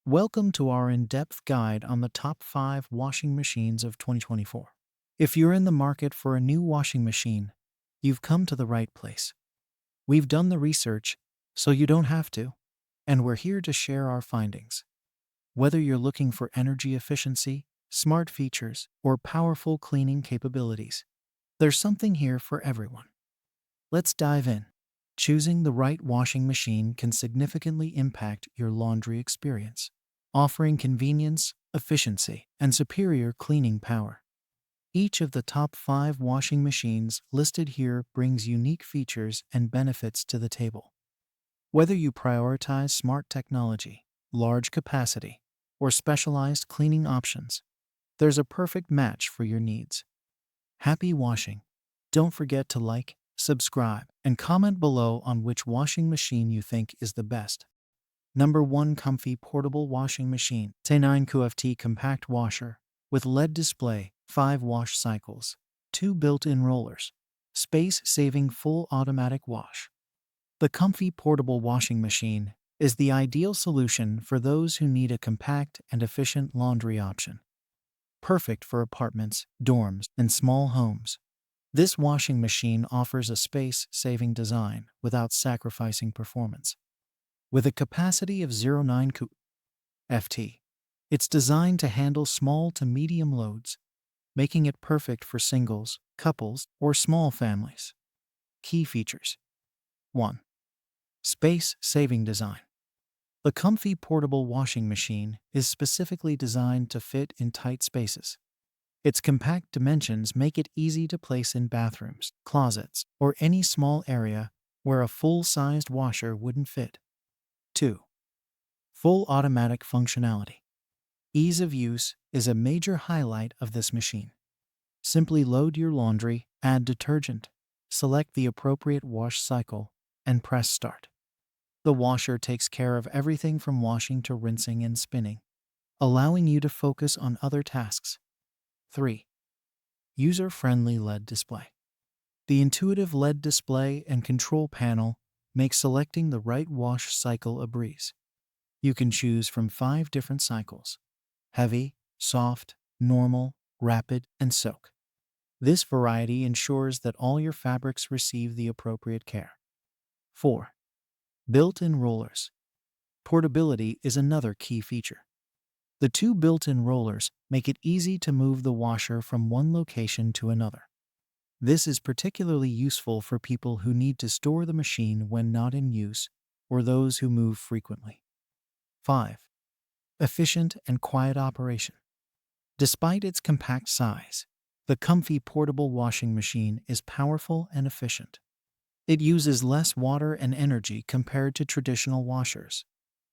Welcome to our in-depth guide on the top 5 washing machines of 2024. If you're in the market for a new washing machine, you've come to the right place. We've done the research, so you don't have to, and we're here to share our findings. Whether you're looking for energy efficiency, smart features, or powerful cleaning capabilities, there's something here for everyone. Let's dive in. Choosing the right washing machine can significantly impact your laundry experience, offering convenience, efficiency, and superior cleaning power. Each of the top 5 washing machines listed here brings unique features and benefits to the table. Whether you prioritize smart technology, large capacity, or specialized cleaning options, there's a perfect match for your needs. Happy washing! Don't forget to like, subscribe, and comment below on which washing machine you think is the best. Number 1. Comfy Portable Washing Machine. T9 QFT Compact Washer with LED display, 5 wash cycles, 2 built-in rollers, space-saving full automatic wash. The Comfy Portable Washing Machine is the ideal solution for those who need a compact and efficient laundry option. Perfect for apartments, dorms, and small homes. This washing machine offers a space-saving design without sacrificing performance. With a capacity of 0.9 ft, it's designed to handle small to medium loads, making it perfect for singles, couples, or small families. Key features. 1. Space-saving design. The Comfy Portable Washing Machine is specifically designed to fit in tight spaces. Its compact dimensions make it easy to place in bathrooms, closets, or any small area where a full-sized washer wouldn't fit. 2. Full automatic functionality. Ease of use is a major highlight of this machine. Simply load your laundry, add detergent, select the appropriate wash cycle, and press start. The washer takes care of everything from washing to rinsing and spinning, allowing you to focus on other tasks. 3. User-friendly LED display. The intuitive LED display and control panel make selecting the right wash cycle a breeze. You can choose from 5 different cycles: heavy, soft, normal, rapid, and soak. This variety ensures that all your fabrics receive the appropriate care. 4. Built-in rollers. Portability is another key feature. The 2 built-in rollers make it easy to move the washer from one location to another. This is particularly useful for people who need to store the machine when not in use or those who move frequently. 5. Efficient and quiet operation. Despite its compact size, the Comfy Portable Washing Machine is powerful and efficient. It uses less water and energy compared to traditional washers,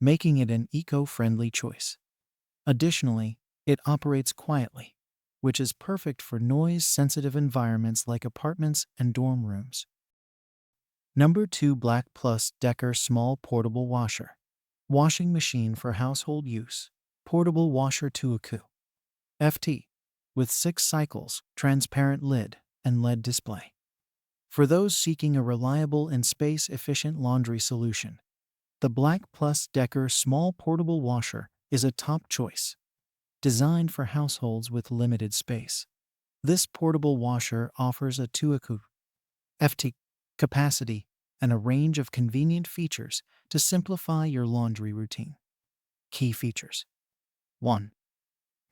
making it an eco-friendly choice. Additionally, it operates quietly, which is perfect for noise-sensitive environments like apartments and dorm rooms. Number 2. Black Plus Decker Small Portable Washer. Washing machine for household use. Portable washer 2 ft. With 6 cycles, transparent lid, and LED display. For those seeking a reliable and space-efficient laundry solution, the Black Plus Decker Small Portable Washer is a top choice. Designed for households with limited space, this portable washer offers a 2 ft capacity and a range of convenient features to simplify your laundry routine. Key features. 1.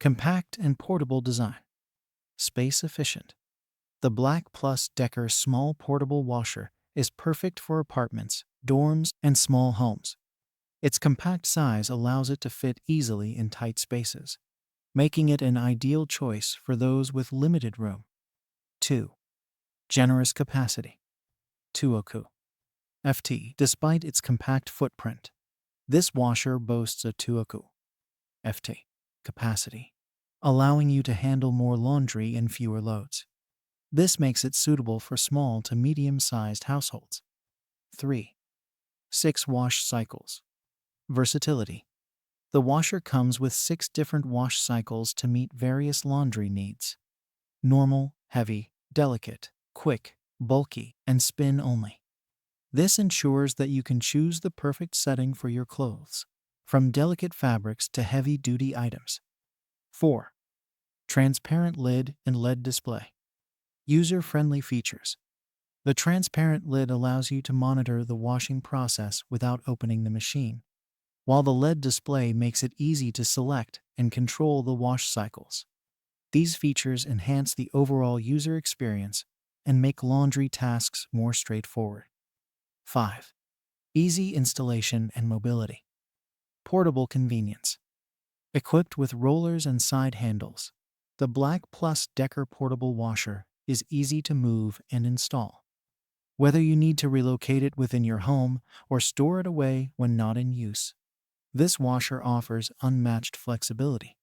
Compact and portable design. Space efficient. The Black Plus Decker Small Portable Washer is perfect for apartments, dorms, and small homes. Its compact size allows it to fit easily in tight spaces, making it an ideal choice for those with limited room. 2. Generous capacity. 2 ft. Despite its compact footprint, this washer boasts a 2 ft capacity, allowing you to handle more laundry in fewer loads. This makes it suitable for small to medium-sized households. 3. 6 wash cycles. Versatility. The washer comes with 6 different wash cycles to meet various laundry needs: normal, heavy, delicate, quick, bulky, and spin only. This ensures that you can choose the perfect setting for your clothes, from delicate fabrics to heavy-duty items. 4. Transparent lid and LED display. User-friendly features. The transparent lid allows you to monitor the washing process without opening the machine, while the LED display makes it easy to select and control the wash cycles. These features enhance the overall user experience and make laundry tasks more straightforward. 5. Easy installation and mobility. Portable convenience. Equipped with rollers and side handles, the Black Plus Decker portable washer is easy to move and install. Whether you need to relocate it within your home or store it away when not in use, this washer offers unmatched flexibility.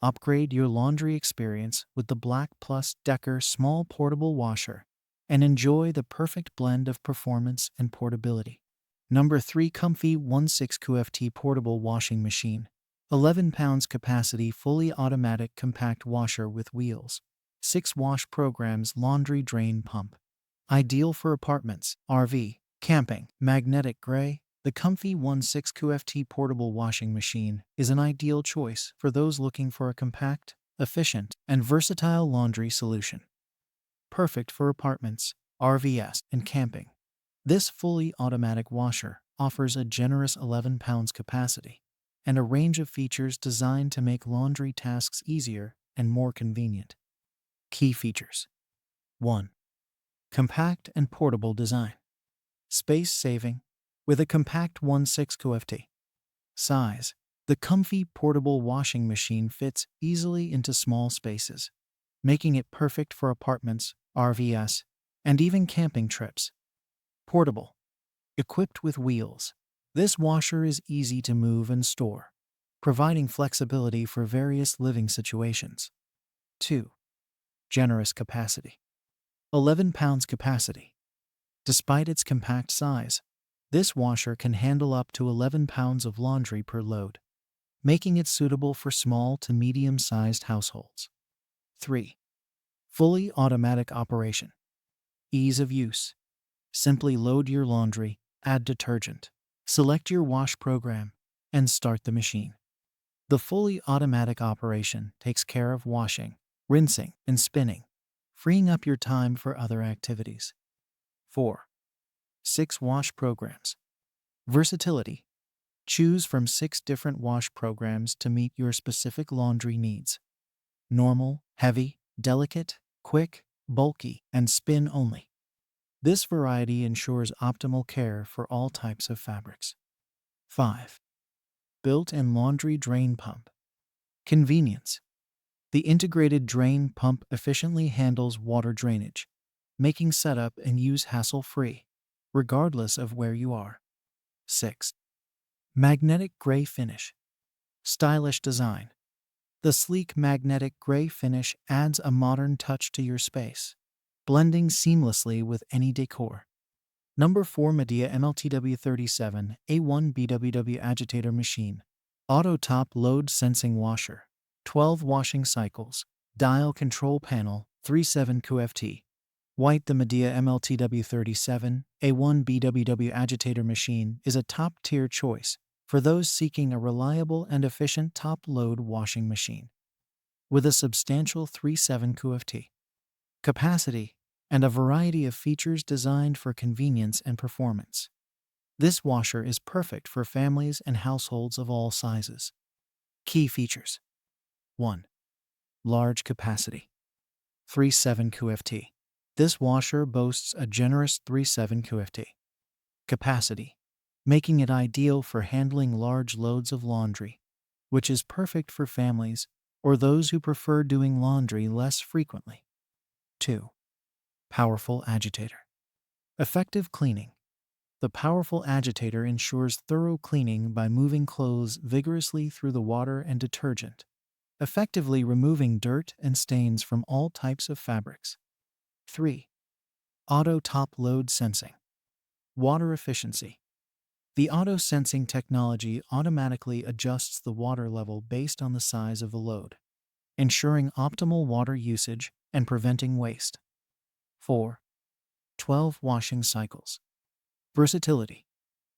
Upgrade your laundry experience with the Black Plus Decker small portable washer and enjoy the perfect blend of performance and portability. Number 3. Comfy 16QFT Portable Washing Machine. 11 pounds capacity fully automatic compact washer with wheels. 6 wash programs laundry drain pump. Ideal for apartments, RV, camping. Magnetic gray. The Comfy 16QFT portable washing machine is an ideal choice for those looking for a compact, efficient, and versatile laundry solution. Perfect for apartments, RVs, and camping. This fully automatic washer offers a generous 11 pounds capacity and a range of features designed to make laundry tasks easier and more convenient. Key features. 1. Compact and portable design. Space saving with a compact 16QFT. Size. The Comfy portable washing machine fits easily into small spaces, making it perfect for apartments, RVs, and even camping trips. Portable. Equipped with wheels, this washer is easy to move and store, providing flexibility for various living situations. 2. Generous capacity. 11 pounds capacity. Despite its compact size, this washer can handle up to 11 pounds of laundry per load, making it suitable for small to medium-sized households. 3. Fully automatic operation. Ease of use. Simply load your laundry, add detergent, select your wash program, and start the machine. The fully automatic operation takes care of washing, rinsing, and spinning, freeing up your time for other activities. 4. 6 wash programs. Versatility. Choose from 6 different wash programs to meet your specific laundry needs. Normal, heavy, delicate, quick, bulky, and spin only. This variety ensures optimal care for all types of fabrics. 5. Built-in laundry drain pump. Convenience. The integrated drain pump efficiently handles water drainage, making setup and use hassle-free, regardless of where you are. 6. Magnetic gray finish. Stylish design. The sleek magnetic gray finish adds a modern touch to your space, blending seamlessly with any decor. Number 4. Medea MLTW37 A1 BWW Agitator Machine. Auto Top Load Sensing Washer. 12 washing cycles. Dial control panel, 37QFT. White. The Medea MLTW37 A1 BWW Agitator Machine is a top-tier choice for those seeking a reliable and efficient top-load washing machine. With a substantial 37QFT capacity and a variety of features designed for convenience and performance, this washer is perfect for families and households of all sizes. Key features. 1. Large capacity. 37QFT. This washer boasts a generous 37QFT capacity, making it ideal for handling large loads of laundry, which is perfect for families or those who prefer doing laundry less frequently. 2. Powerful agitator. Effective cleaning. The powerful agitator ensures thorough cleaning by moving clothes vigorously through the water and detergent, effectively removing dirt and stains from all types of fabrics. 3. Auto top load sensing. Water efficiency. The auto sensing technology automatically adjusts the water level based on the size of the load, ensuring optimal water usage and preventing waste. 4. 12 washing cycles. Versatility.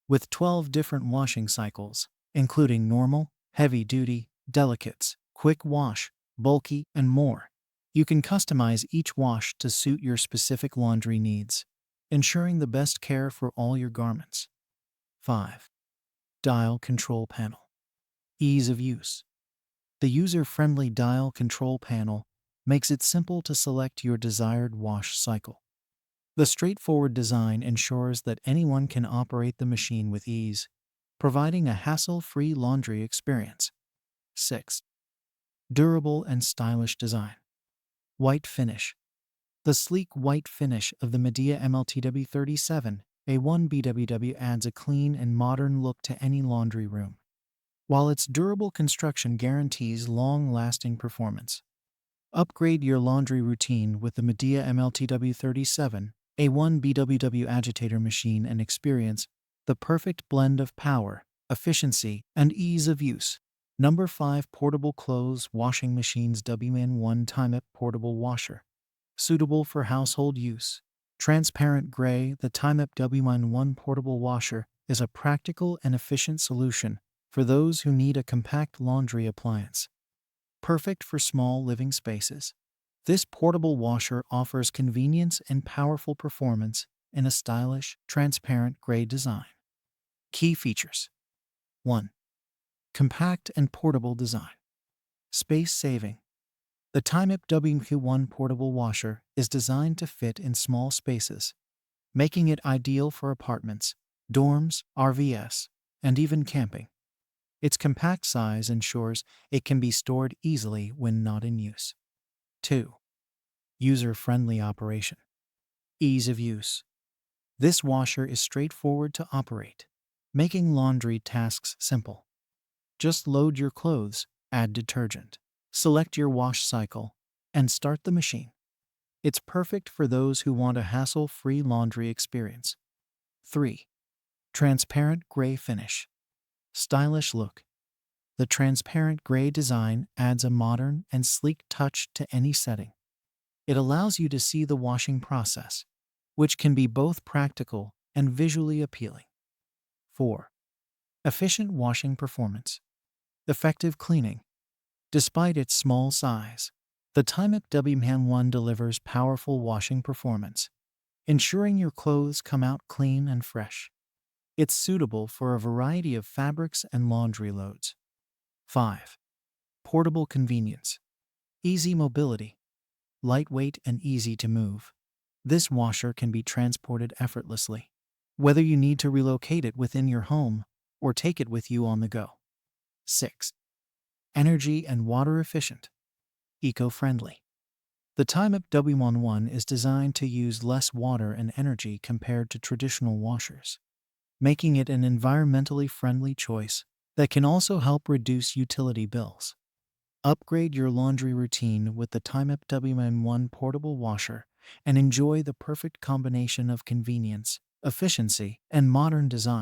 With 12 different washing cycles, including normal, heavy-duty, delicates, quick wash, bulky, and more. You can customize each wash to suit your specific laundry needs, ensuring the best care for all your garments. 5. Dial Control Panel. Ease of use. The user-friendly dial control panel makes it simple to select your desired wash cycle. The straightforward design ensures that anyone can operate the machine with ease, providing a hassle-free laundry experience. 6. Durable and stylish design. White finish. The sleek white finish of the Medea MLTW37 A1BWW adds a clean and modern look to any laundry room, while its durable construction guarantees long-lasting performance. Upgrade your laundry routine with the Medea MLTW37 A1BWW agitator machine and experience the perfect blend of power, efficiency, and ease of use. Number 5. Portable Clothes Washing Machines WN1 Time-Up Portable Washer. Suitable for household use. Transparent gray, the Time-Up WN1 portable washer is a practical and efficient solution for those who need a compact laundry appliance. Perfect for small living spaces. This portable washer offers convenience and powerful performance in a stylish, transparent gray design. Key features. 1. Compact and portable design. Space saving. The Time-Up WN1 portable washer is designed to fit in small spaces, making it ideal for apartments, dorms, RVs, and even camping. Its compact size ensures it can be stored easily when not in use. 2. User-friendly operation. Ease of use. This washer is straightforward to operate, making laundry tasks simple. Just load your clothes, add detergent, select your wash cycle, and start the machine. It's perfect for those who want a hassle-free laundry experience. 3. Transparent gray finish. Stylish look. The transparent gray design adds a modern and sleek touch to any setting. It allows you to see the washing process, which can be both practical and visually appealing. 4. Efficient washing performance. Effective cleaning. Despite its small size, the Time-Up WN1 delivers powerful washing performance, ensuring your clothes come out clean and fresh. It's suitable for a variety of fabrics and laundry loads. 5. Portable convenience. Easy mobility. Lightweight and easy to move. This washer can be transported effortlessly, whether you need to relocate it within your home or take it with you on the go. 6. Energy and water efficient. Eco-friendly. The Time-Up WN1 is designed to use less water and energy compared to traditional washers, making it an environmentally friendly choice that can also help reduce utility bills. Upgrade your laundry routine with the Time-Up WN1 portable washer and enjoy the perfect combination of convenience, efficiency, and modern design.